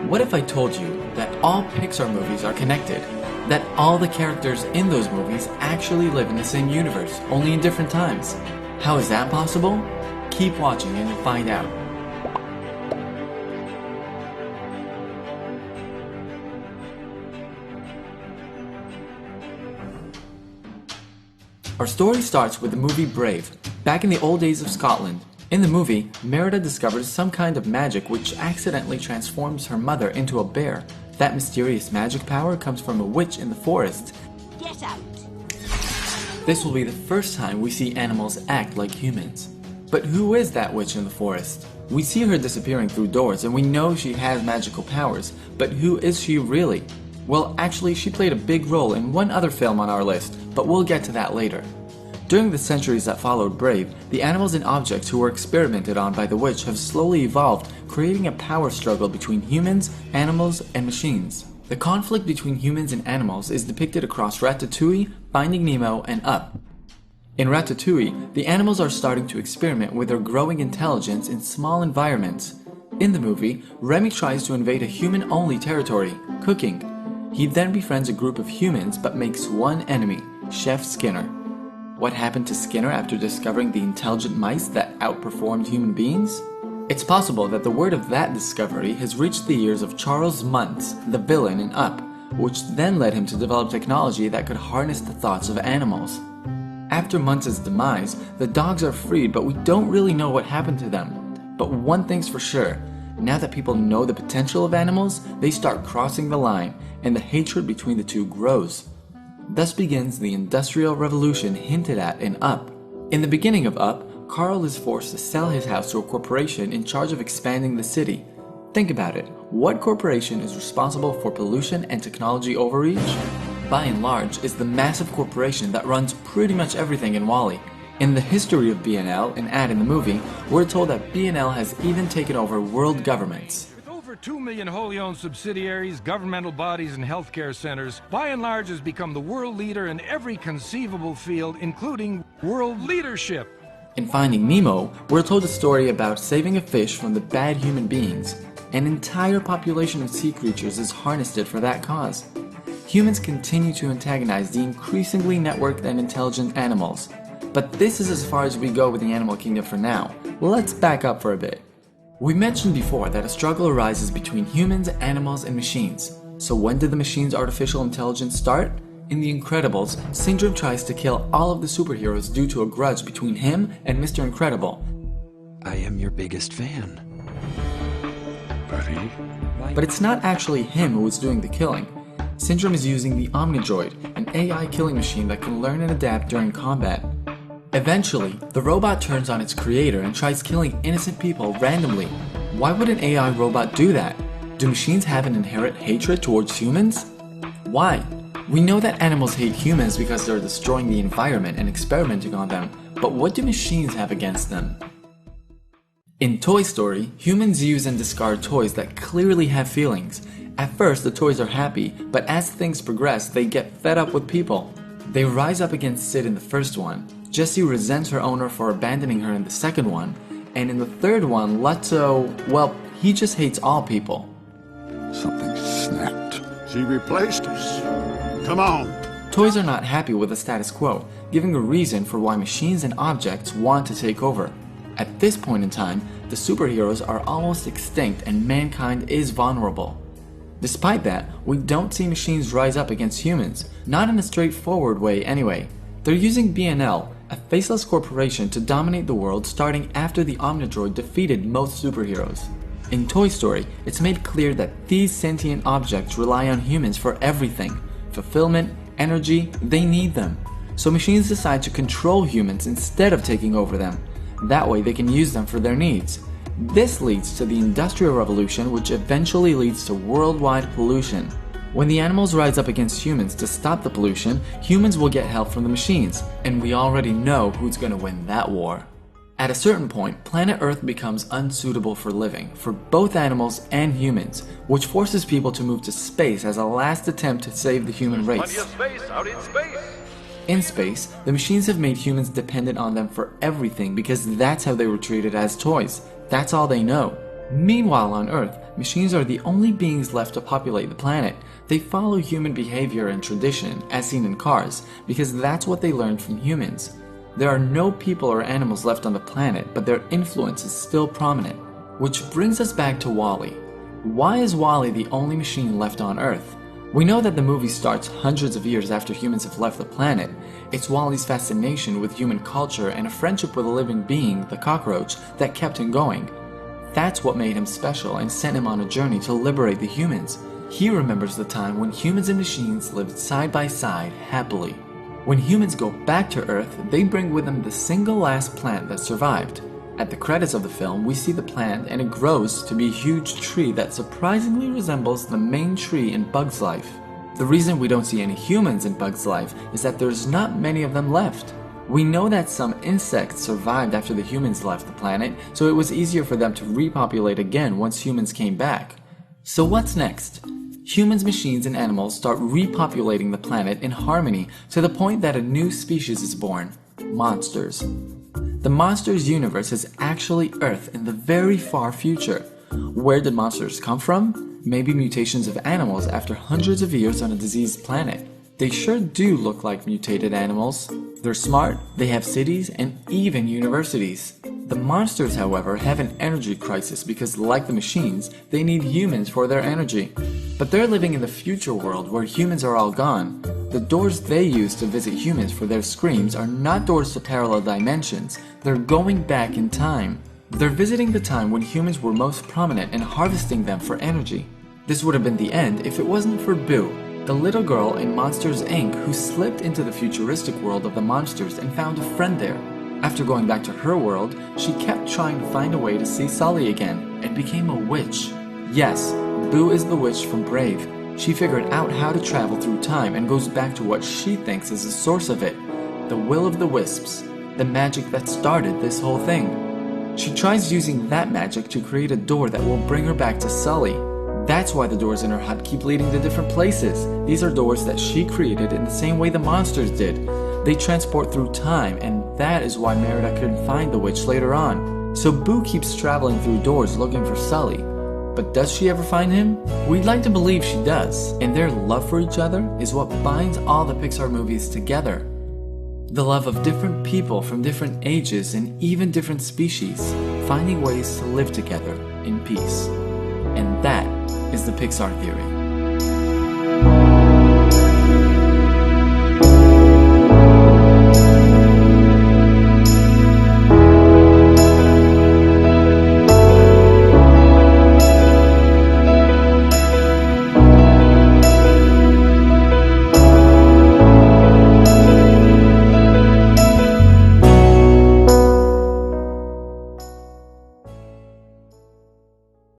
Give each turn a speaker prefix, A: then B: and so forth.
A: What if I told you that all Pixar movies are connected? That all the characters in those movies actually live in the same universe, only in different times? How is that possible? Keep watching and you'll find out. Our story starts with the movie Brave, back in the old days of Scotland. In the movie, Merida discovers some kind of magic which accidentally transforms her mother into a bear. That mysterious magic power comes from a witch in the forest.
B: Get out!
A: This will be the first time we see animals act like humans. But who is that witch in the forest? We see her disappearing through doors and we know she has magical powers, but who is she really? Well, actually, she played a big role in one other film on our list, but we'll get to that later. During the centuries that followed Brave, the animals and objects who were experimented on by the witch have slowly evolved, creating a power struggle between humans, animals, and machines. The conflict between humans and animals is depicted across Ratatouille, Finding Nemo, and Up. In Ratatouille, the animals are starting to experiment with their growing intelligence in small environments. In the movie, Remy tries to invade a human-only territory, cooking. He then befriends a group of humans but makes one enemy, Chef Skinner. What happened to Skinner after discovering the intelligent mice that outperformed human beings? It's possible that the word of that discovery has reached the ears of Charles Muntz, the villain in Up, which then led him to develop technology that could harness the thoughts of animals. After Muntz's demise, the dogs are freed, but we don't really know what happened to them. But one thing's for sure, now that people know the potential of animals, they start crossing the line, and the hatred between the two grows. Thus begins the Industrial Revolution hinted at in Up. In the beginning of Up, Carl is forced to sell his house to a corporation in charge of expanding the city. Think about it, what corporation is responsible for pollution and technology overreach? By and large, is the massive corporation that runs pretty much everything in WALL-E. In the history of BNL, an ad in the movie, we're told that BNL has even taken over world governments.
C: With over 2 million wholly owned subsidiaries, governmental bodies, and healthcare centers, by and large has become the world leader in every conceivable field, including world leadership.
A: In Finding Nemo, we're told a story about saving a fish from the bad human beings. An entire population of sea creatures is harnessed for that cause. Humans continue to antagonize the increasingly networked and intelligent animals. But this is as far as we go with the animal kingdom for now. Let's back up for a bit. We mentioned before that a struggle arises between humans, animals, and machines. So when did the machine's artificial intelligence start? In The Incredibles, Syndrome tries to kill all of the superheroes due to a grudge between him and Mr. Incredible.
D: I am your biggest fan.
E: Buddy?
A: But it's not actually him who is doing the killing. Syndrome is using the Omnidroid, an AI killing machine that can learn and adapt during combat. Eventually, the robot turns on its creator and tries killing innocent people randomly. Why would an AI robot do that? Do machines have an inherent hatred towards humans? Why? We know that animals hate humans because they're destroying the environment and experimenting on them, but what do machines have against them? In Toy Story, humans use and discard toys that clearly have feelings. At first, the toys are happy, but as things progress, they get fed up with people. They rise up against Sid in the first one. Jessie resents her owner for abandoning her in the second one. And in the third one, Lotso, well, he just hates all people.
E: Something snapped. She replaced us. Come on.
A: Toys are not happy with the status quo, giving a reason for why machines and objects want to take over. At this point in time, the superheroes are almost extinct and mankind is vulnerable. Despite that, we don't see machines rise up against humans, not in a straightforward way anyway. They're using BNL, a faceless corporation, to dominate the world starting after the Omnidroid defeated most superheroes. In Toy Story, it's made clear that these sentient objects rely on humans for everything. Fulfillment, energy, they need them. So machines decide to control humans instead of taking over them. That way they can use them for their needs. This leads to the Industrial Revolution, which eventually leads to worldwide pollution. When the animals rise up against humans to stop the pollution, humans will get help from the machines, and we already know who's gonna win that war. At a certain point, planet Earth becomes unsuitable for living, for both animals and humans, which forces people to move to space as a last attempt to save the human race.
F: Plenty of space out in space!
A: In space, the machines have made humans dependent on them for everything because that's how they were treated as toys. That's all they know. Meanwhile, on Earth, machines are the only beings left to populate the planet. They follow human behavior and tradition, as seen in Cars, because that's what they learned from humans. There are no people or animals left on the planet, but their influence is still prominent. Which brings us back to WALL-E. Why is WALL-E the only machine left on Earth? We know that the movie starts hundreds of years after humans have left the planet. It's WALL-E's fascination with human culture and a friendship with a living being, the cockroach, that kept him going. That's what made him special and sent him on a journey to liberate the humans. He remembers the time when humans and machines lived side by side happily. When humans go back to Earth, they bring with them the single last plant that survived. At the credits of the film, we see the plant and it grows to be a huge tree that surprisingly resembles the main tree in Bug's life. The reason we don't see any humans in Bug's life is that there's not many of them left. We know that some insects survived after the humans left the planet, so it was easier for them to repopulate again once humans came back. So what's next? Humans, machines, and animals start repopulating the planet in harmony to the point that a new species is born: monsters. The monsters universe is actually Earth in the very far future. Where did monsters come from? Maybe mutations of animals after hundreds of years on a diseased planet. They sure do look like mutated animals. They're smart, they have cities, and even universities. The monsters, however, have an energy crisis because, like the machines, they need humans for their energy. But they're living in the future world where humans are all gone. The doors they use to visit humans for their screams are not doors to parallel dimensions, they're going back in time. They're visiting the time when humans were most prominent and harvesting them for energy. This would have been the end if it wasn't for Boo, the little girl in Monsters, Inc. who slipped into the futuristic world of the monsters and found a friend there. After going back to her world, she kept trying to find a way to see Sully again and became a witch. Yes, Boo is the witch from Brave. She figured out how to travel through time and goes back to what she thinks is the source of it, the will of the wisps, the magic that started this whole thing. She tries using that magic to create a door that will bring her back to Sully. That's why the doors in her hut keep leading to different places. These are doors that she created in the same way the monsters did. They transport through time, and that is why Merida couldn't find the witch later on. So Boo keeps traveling through doors looking for Sully. But does she ever find him? We'd like to believe she does, and their love for each other is what binds all the Pixar movies together. The love of different people from different ages and even different species, finding ways to live together in peace. And that is the Pixar theory.